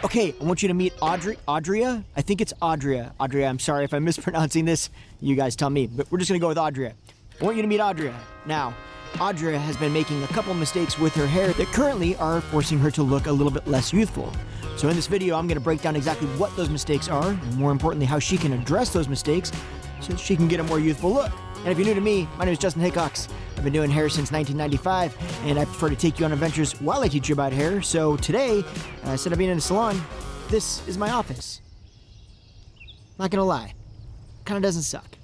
Okay, I want you to meet Audrea. I think it's Audrea. Audrea, I'm sorry if I'm mispronouncing this. You guys tell me, but we're just gonna go with Audrea. I want you to meet Audrea. Now, Audrea has been making a couple mistakes with her hair that currently are forcing her to look a little bit less youthful. So in this video, I'm gonna break down exactly what those mistakes are, and more importantly, how she can address those mistakes so that she can get a more youthful look. And if you're new to me, my name is Justin Hickox. I've been doing hair since 1995, and I prefer to take you on adventures while I teach you about hair. So today, instead of being in a salon, this is my office. Not gonna lie, kinda doesn't suck.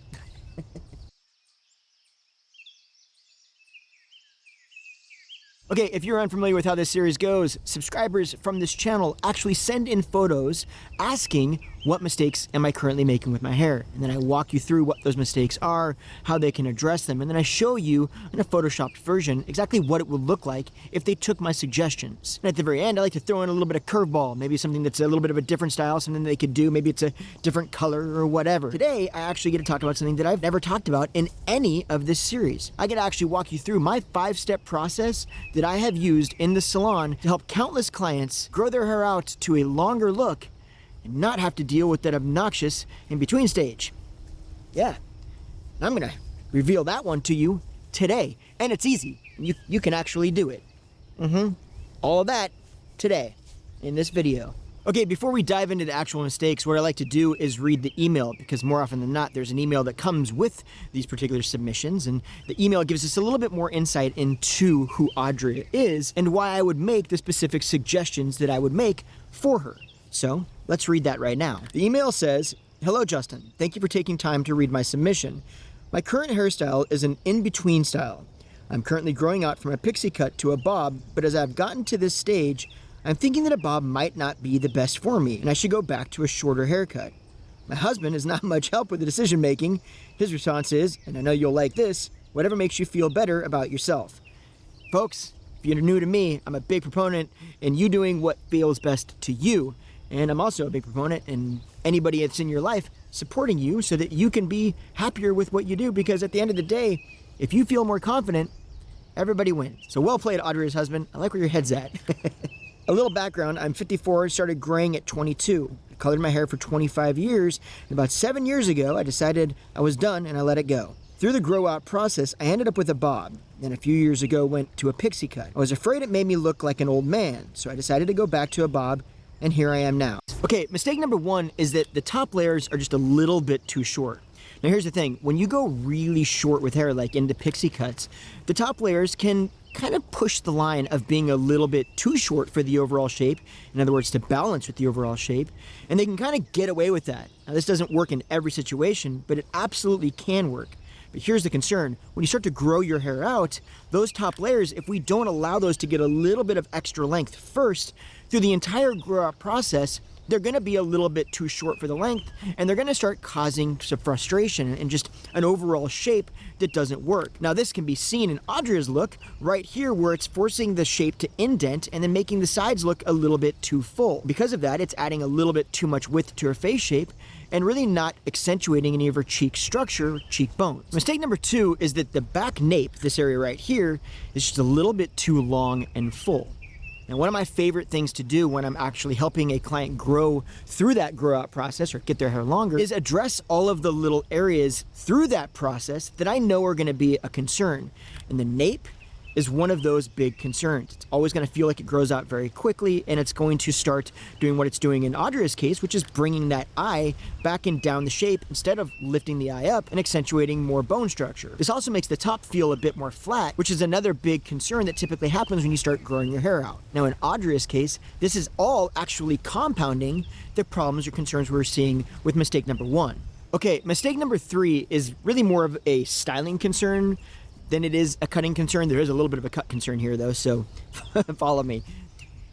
Okay, if you're unfamiliar with how this series goes, subscribers from this channel actually send in photos asking what mistakes am I currently making with my hair. And then I walk you through what those mistakes are, how they can address them, and then I show you in a photoshopped version exactly what it would look like if they took my suggestions. And at the very end, I like to throw in a little bit of curveball, maybe something that's a little bit of a different style, something they could do, maybe it's a different color or whatever. Today, I actually get to talk about something that I've never talked about in any of this series. I get to actually walk you through my 5-step process that I have used in the salon to help countless clients grow their hair out to a longer look and not have to deal with that obnoxious in-between stage. Yeah, I'm gonna reveal that one to you today. And it's easy, you can actually do it. All of that today in this video. Okay, before we dive into the actual mistakes, what I like to do is read the email, because more often than not, there's an email that comes with these particular submissions, and the email gives us a little bit more insight into who Audrey is and why I would make the specific suggestions that I would make for her. So let's read that right now. The email says, "Hello Justin, thank you for taking time to read my submission. My current hairstyle is an in-between style. I'm currently growing out from a pixie cut to a bob, but as I've gotten to this stage, I'm thinking that a bob might not be the best for me, and I should go back to a shorter haircut. My husband is not much help with the decision making. His response is, and I know you'll like this, whatever makes you feel better about yourself." Folks, if you're new to me, I'm a big proponent in you doing what feels best to you. And I'm also a big proponent in anybody that's in your life supporting you so that you can be happier with what you do, because at the end of the day, if you feel more confident, everybody wins. So well played, Audrey's husband. I like where your head's at. A little background, I'm 54, started graying at 22. I colored my hair for 25 years, and about 7 years ago, I decided I was done and I let it go. Through the grow out process, I ended up with a bob, and a few years ago went to a pixie cut. I was afraid it made me look like an old man, so I decided to go back to a bob, and here I am now. Okay, mistake number one is that the top layers are just a little bit too short. Now here's the thing, when you go really short with hair, like into pixie cuts, the top layers can kind of push the line of being a little bit too short for the overall shape. In other words, to balance with the overall shape, and they can kind of get away with that. Now this doesn't work in every situation, but it absolutely can work. But here's the concern, when you start to grow your hair out, those top layers, if we don't allow those to get a little bit of extra length first, through the entire grow out process, they're gonna be a little bit too short for the length, and they're gonna start causing some frustration and just an overall shape that doesn't work. Now this can be seen in Audrea's look right here, where it's forcing the shape to indent and then making the sides look a little bit too full. Because of that, it's adding a little bit too much width to her face shape and really not accentuating any of her cheek structure, cheekbones. Mistake number two is that the back nape, this area right here, is just a little bit too long and full. Now, one of my favorite things to do when I'm actually helping a client grow through that grow out process or get their hair longer is address all of the little areas through that process that I know are gonna be a concern. And the nape is one of those big concerns. It's always gonna feel like it grows out very quickly, and it's going to start doing what it's doing in Audrea's case, which is bringing that eye back and down the shape instead of lifting the eye up and accentuating more bone structure. This also makes the top feel a bit more flat, which is another big concern that typically happens when you start growing your hair out. Now in Audrea's case, this is all actually compounding the problems or concerns we're seeing with mistake number one. Okay, mistake number three is really more of a styling concern than it is a cutting concern. There is a little bit of a cut concern here though, so follow me.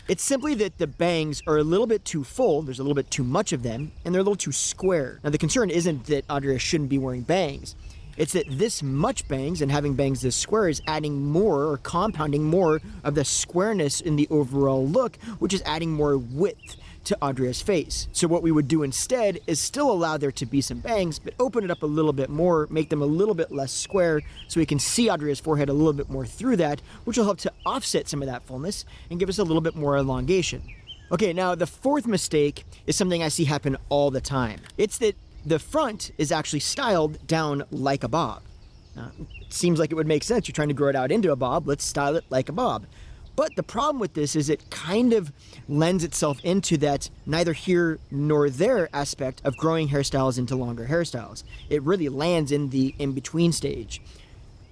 It's simply that the bangs are a little bit too full, there's a little bit too much of them, and they're a little too square. Now the concern isn't that Audrea shouldn't be wearing bangs, it's that this much bangs and having bangs this square is adding more or compounding more of the squareness in the overall look, which is adding more width to Audrea's face. So what we would do instead is still allow there to be some bangs, but open it up a little bit more, make them a little bit less square so we can see Audrea's forehead a little bit more through that, which will help to offset some of that fullness and give us a little bit more elongation. Okay, now the fourth mistake is something I see happen all the time. It's that the front is actually styled down like a bob. Now, it seems like it would make sense. You're trying to grow it out into a bob, let's style it like a bob. But the problem with this is it kind of lends itself into that neither here nor there aspect of growing hairstyles into longer hairstyles. It really lands in the in-between stage.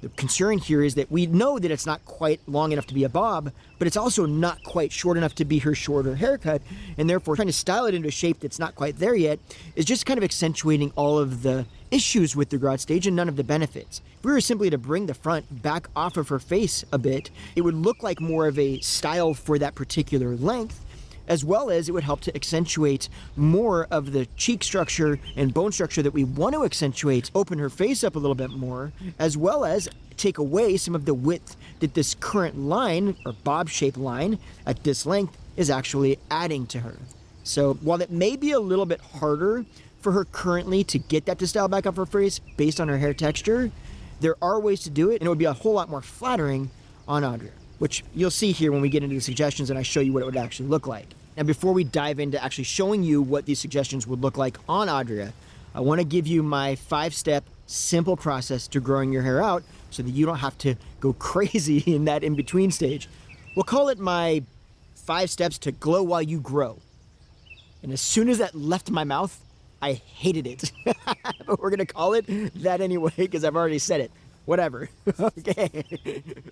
The concern here is that we know that it's not quite long enough to be a bob, but it's also not quite short enough to be her shorter haircut, and therefore trying to style it into a shape that's not quite there yet is just kind of accentuating all of the issues with the grow out stage and none of the benefits. If we were simply to bring the front back off of her face a bit, it would look like more of a style for that particular length, as well as it would help to accentuate more of the cheek structure and bone structure that we want to accentuate, open her face up a little bit more, as well as take away some of the width that this current line, or bob shaped line, at this length is actually adding to her. So while it may be a little bit harder for her currently to get that to style back up her face based on her hair texture, there are ways to do it, and it would be a whole lot more flattering on Audrea, which you'll see here when we get into the suggestions and I show you what it would actually look like. Now, before we dive into actually showing you what these suggestions would look like on Audrea, I want to give you my 5-step simple process to growing your hair out so that you don't have to go crazy in that in-between stage. We'll call it my 5 steps to glow while you grow. And as soon as that left my mouth, I hated it. But we're going to call it that anyway because I've already said it. Whatever. Okay.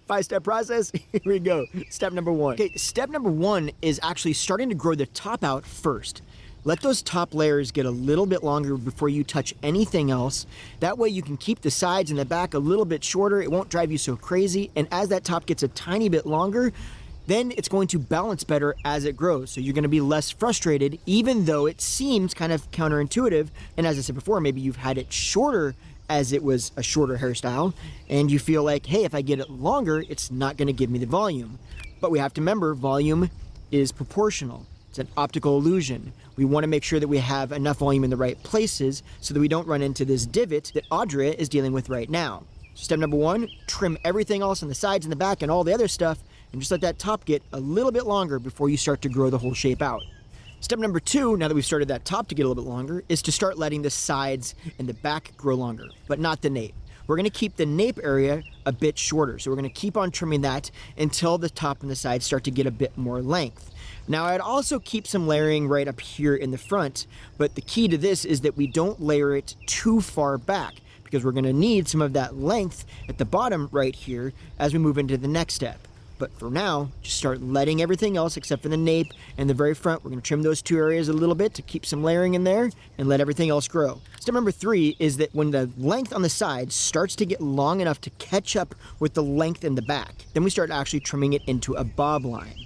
5-step process. Here we go. Step number 1. Okay, step number 1 is actually starting to grow the top out first. Let those top layers get a little bit longer before you touch anything else. That way you can keep the sides and the back a little bit shorter. It won't drive you so crazy. And as that top gets a tiny bit longer, then it's going to balance better as it grows. So you're going to be less frustrated, even though it seems kind of counterintuitive. And as I said before, maybe you've had it shorter as it was a shorter hairstyle, and you feel like, hey, if I get it longer, it's not gonna give me the volume. But we have to remember, volume is proportional. It's an optical illusion. We wanna make sure that we have enough volume in the right places so that we don't run into this divot that Audrea is dealing with right now. Step number 1, trim everything else on the sides and the back and all the other stuff, and just let that top get a little bit longer before you start to grow the whole shape out. Step number 2, now that we've started that top to get a little bit longer, is to start letting the sides and the back grow longer, but not the nape. We're gonna keep the nape area a bit shorter, so we're gonna keep on trimming that until the top and the sides start to get a bit more length. Now, I'd also keep some layering right up here in the front, but the key to this is that we don't layer it too far back, because we're gonna need some of that length at the bottom right here as we move into the next step. But for now, just start letting everything else except for the nape and the very front. We're gonna trim those 2 areas a little bit to keep some layering in there and let everything else grow. Step number 3 is that when the length on the sides starts to get long enough to catch up with the length in the back, then we start actually trimming it into a bob line.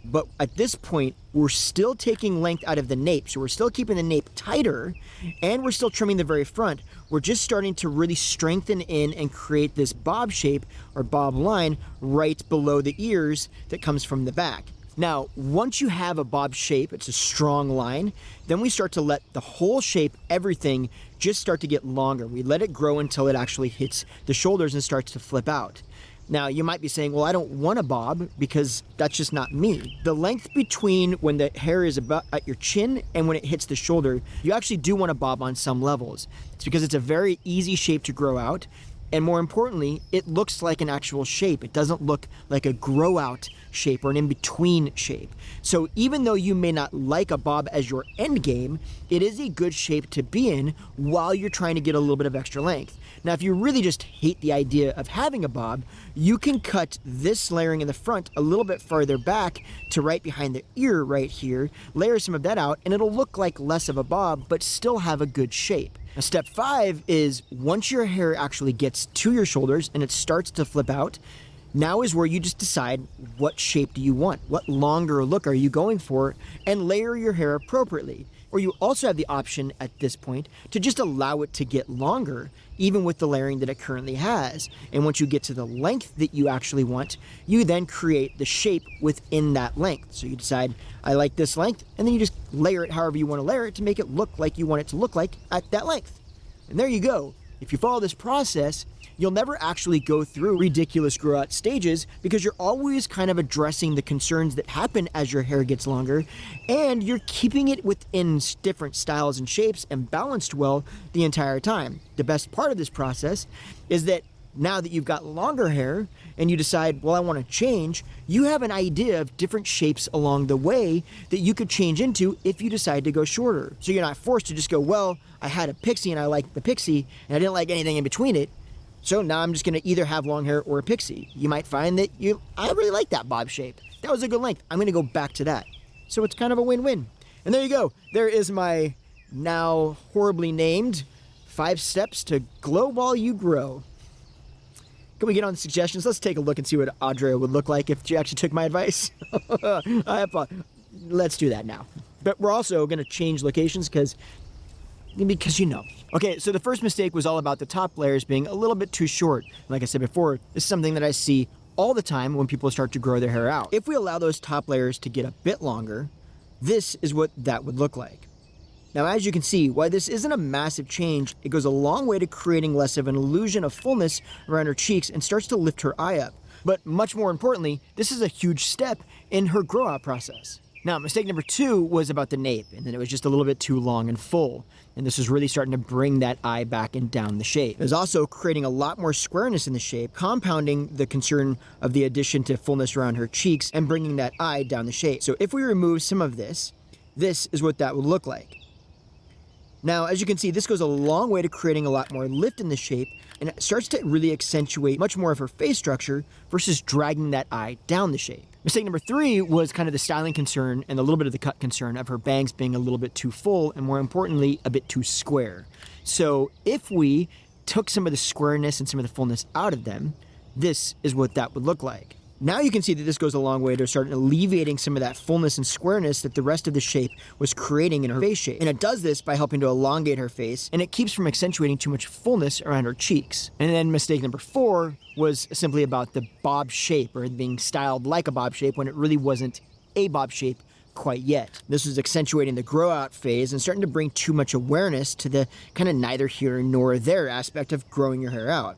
But at this point, we're still taking length out of the nape, so we're still keeping the nape tighter, and we're still trimming the very front. We're just starting to really strengthen in and create this bob shape or bob line right below the ears that comes from the back. Now, once you have a bob shape, it's a strong line, then we start to let the whole shape, everything, just start to get longer. We let it grow until it actually hits the shoulders and starts to flip out. Now, you might be saying, well, I don't want a bob because that's just not me. The length between when the hair is about at your chin and when it hits the shoulder, you actually do want a bob on some levels. It's because it's a very easy shape to grow out. And more importantly, it looks like an actual shape. It doesn't look like a grow out shape or an in-between shape. So even though you may not like a bob as your end game, it is a good shape to be in while you're trying to get a little bit of extra length. Now, if you really just hate the idea of having a bob, you can cut this layering in the front a little bit farther back to right behind the ear right here, layer some of that out, and it'll look like less of a bob, but still have a good shape. Now, step 5 is once your hair actually gets to your shoulders and it starts to flip out, now is where you just decide what shape do you want, what longer look are you going for, and layer your hair appropriately. Or you also have the option at this point to just allow it to get longer, even with the layering that it currently has. And once you get to the length that you actually want, you then create the shape within that length. So you decide, I like this length, and then you just layer it however you want to layer it to make it look like you want it to look like at that length. And there you go. If you follow this process, you'll never actually go through ridiculous grow out stages because you're always kind of addressing the concerns that happen as your hair gets longer, and you're keeping it within different styles and shapes and balanced well the entire time. The best part of this process is that now that you've got longer hair and you decide, well, I want to change, you have an idea of different shapes along the way that you could change into if you decide to go shorter. So you're not forced to just go, well, I had a pixie and I liked the pixie and I didn't like anything in between it, so now I'm just going to either have long hair or a pixie. You might find that I really like that bob shape. That was a good length. I'm going to go back to that. So it's kind of a win-win. And there you go. There is my now horribly named 5 steps to glow while you grow. Can we get on the suggestions? Let's take a look and see what Audrea would look like if she actually took my advice. Let's do that now. But we're also going to change locations because you know. Okay, so the first mistake was all about the top layers being a little bit too short. Like I said before, this is something that I see all the time when people start to grow their hair out. If we allow those top layers to get a bit longer, this is what that would look like. Now, as you can see, while this isn't a massive change, it goes a long way to creating less of an illusion of fullness around her cheeks and starts to lift her eye up. But much more importantly, this is a huge step in her grow out process. Now, mistake number 2 was about the nape, and then it was just a little bit too long and full. And this was really starting to bring that eye back and down the shape. It was also creating a lot more squareness in the shape, compounding the concern of the addition to fullness around her cheeks and bringing that eye down the shape. So if we remove some of this, this is what that would look like. Now, as you can see, this goes a long way to creating a lot more lift in the shape, and it starts to really accentuate much more of her face structure versus dragging that eye down the shape. Mistake number 3 was kind of the styling concern and a little bit of the cut concern of her bangs being a little bit too full and, more importantly, a bit too square. So if we took some of the squareness and some of the fullness out of them, this is what that would look like. Now you can see that this goes a long way to start alleviating some of that fullness and squareness that the rest of the shape was creating in her face shape. And it does this by helping to elongate her face, and it keeps from accentuating too much fullness around her cheeks. And then mistake number 4 was simply about the bob shape, or being styled like a bob shape when it really wasn't a bob shape quite yet. This was accentuating the grow out phase and starting to bring too much awareness to the kind of neither here nor there aspect of growing your hair out.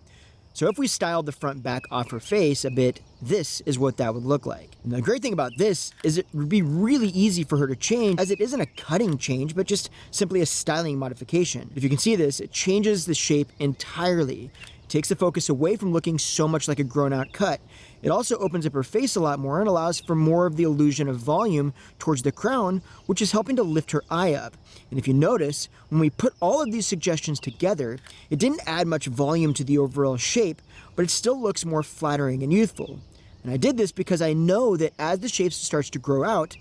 So if we styled the front back off her face a bit, this is what that would look like. And the great thing about this is it would be really easy for her to change, as it isn't a cutting change, but just simply a styling modification. If you can see this, it changes the shape entirely. It takes the focus away from looking so much like a grown out cut. It also opens up her face a lot more and allows for more of the illusion of volume towards the crown, which is helping to lift her eye up. And if you notice, when we put all of these suggestions together, it didn't add much volume to the overall shape, but it still looks more flattering and youthful. And I did this because I know that as the shape starts to grow out,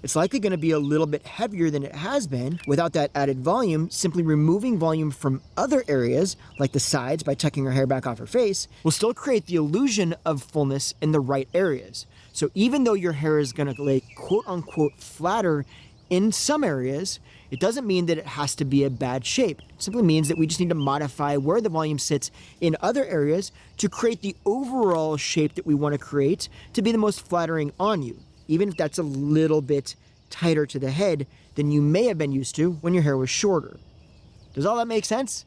it's likely going to be a little bit heavier than it has been without that added volume. Simply removing volume from other areas, like the sides by tucking her hair back off her face, will still create the illusion of fullness in the right areas. So even though your hair is going to lay quote-unquote flatter in some areas, it doesn't mean that it has to be a bad shape. It simply means that we just need to modify where the volume sits in other areas to create the overall shape that we want to create to be the most flattering on you, even if that's a little bit tighter to the head than you may have been used to when your hair was shorter. Does all that make sense?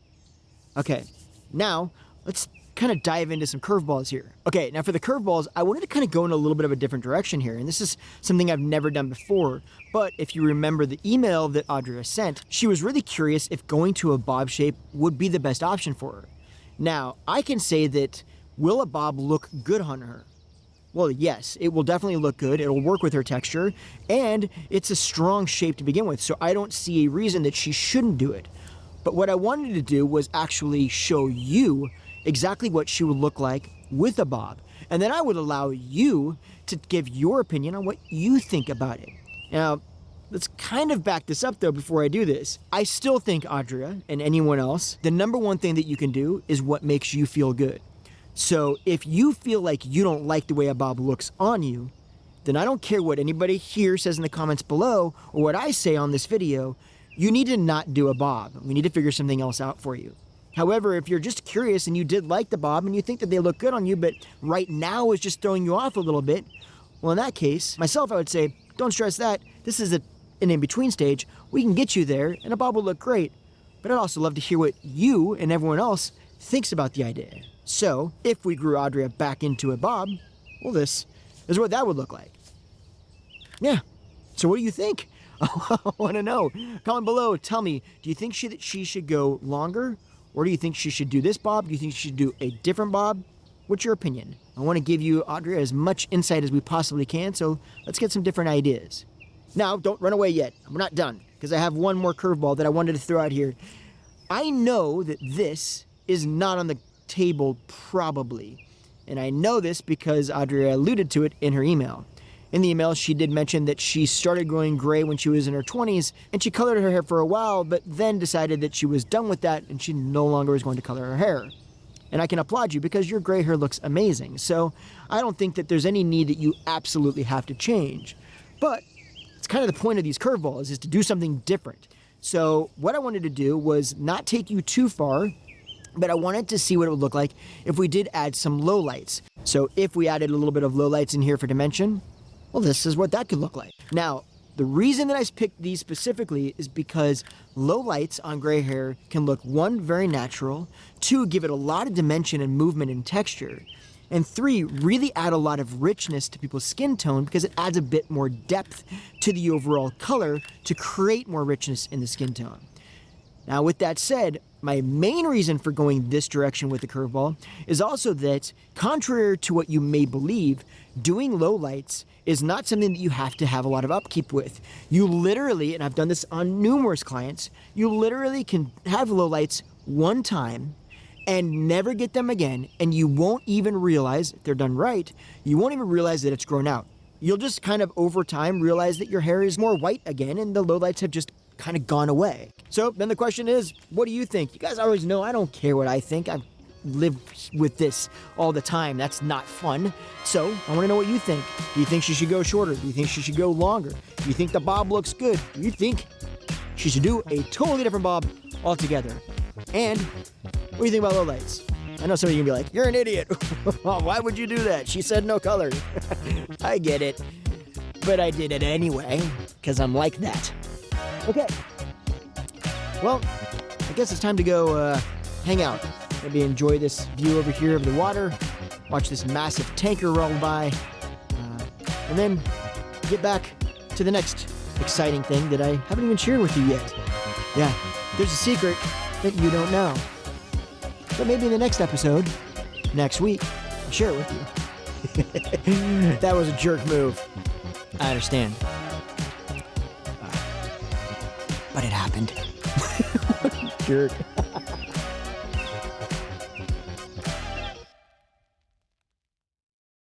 Okay, now let's kind of dive into some curveballs here. Okay, now for the curveballs, I wanted to kind of go in a little bit of a different direction here, and this is something I've never done before, but if you remember the email that Audrea sent, she was really curious if going to a bob shape would be the best option for her. Now, I can say that, will a bob look good on her? Well, yes, it will definitely look good. It'll work with her texture, and it's a strong shape to begin with, so I don't see a reason that she shouldn't do it. But what I wanted to do was actually show you exactly what she would look like with a bob, and then I would allow you to give your opinion on what you think about it. Now, let's kind of back this up though before I do this. I still think, Audrea and anyone else, the number one thing that you can do is what makes you feel good. So if you feel like you don't like the way a bob looks on you, then I don't care what anybody here says in the comments below or what I say on this video, you need to not do a bob. We need to figure something else out for you. However, if you're just curious and you did like the bob and you think that they look good on you, but right now is just throwing you off a little bit, well, in that case, myself, I would say, don't stress that. This is an in-between stage. We can get you there and a bob will look great. But I'd also love to hear what you and everyone else thinks about the idea. So if we grew Audrea back into a bob, well, this is what that would look like. Yeah. So what do you think? I want to know. Comment below. Tell me, do you think that she should go longer? Or do you think she should do this bob? Do you think she should do a different bob? What's your opinion? I want to give you, Audrey, as much insight as we possibly can, so let's get some different ideas. Now, don't run away yet. We're not done, because I have one more curveball that I wanted to throw out here. I know that this is not on the table, probably. And I know this because Audrey alluded to it in her email. In the email, she did mention that she started growing gray when she was in her 20s, and she colored her hair for a while, but then decided that she was done with that and she no longer was going to color her hair. And I can applaud you because your gray hair looks amazing. So I don't think that there's any need that you absolutely have to change. But it's kind of the point of these curveballs, is to do something different. So what I wanted to do was not take you too far, but I wanted to see what it would look like if we did add some lowlights. So if we added a little bit of lowlights in here for dimension, well, this is what that could look like. Now, the reason that I picked these specifically is because lowlights on gray hair can look, 1, very natural, 2, give it a lot of dimension and movement and texture, and 3, really add a lot of richness to people's skin tone because it adds a bit more depth to the overall color to create more richness in the skin tone. Now, with that said, my main reason for going this direction with the curveball is also that, contrary to what you may believe, doing lowlights is not something that you have to have a lot of upkeep with. You literally, and I've done this on numerous clients, you literally can have lowlights one time and never get them again, and you won't even realize, if they're done right, you won't even realize that it's grown out. You'll just kind of over time realize that your hair is more white again and the lowlights have just kind of gone away. So then the question is, what do you think? You guys always know I don't care what I think. I've lived with this all the time. That's not fun. So I want to know what you think. Do you think she should go shorter? Do you think she should go longer? Do you think the bob looks good? Do you think she should do a totally different bob altogether? And what do you think about lowlights? I know some of you can be like, you're an idiot. Why would you do that? She said no color. I get it. But I did it anyway, because I'm like that. Okay. Well, I guess it's time to go hang out. Maybe enjoy this view over here of the water, watch this massive tanker roll by, and then get back to the next exciting thing that I haven't even shared with you yet. Yeah, there's a secret that you don't know. But maybe in the next episode, next week, I'll share it with you. That was a jerk move. I understand. But it happened. Jerk.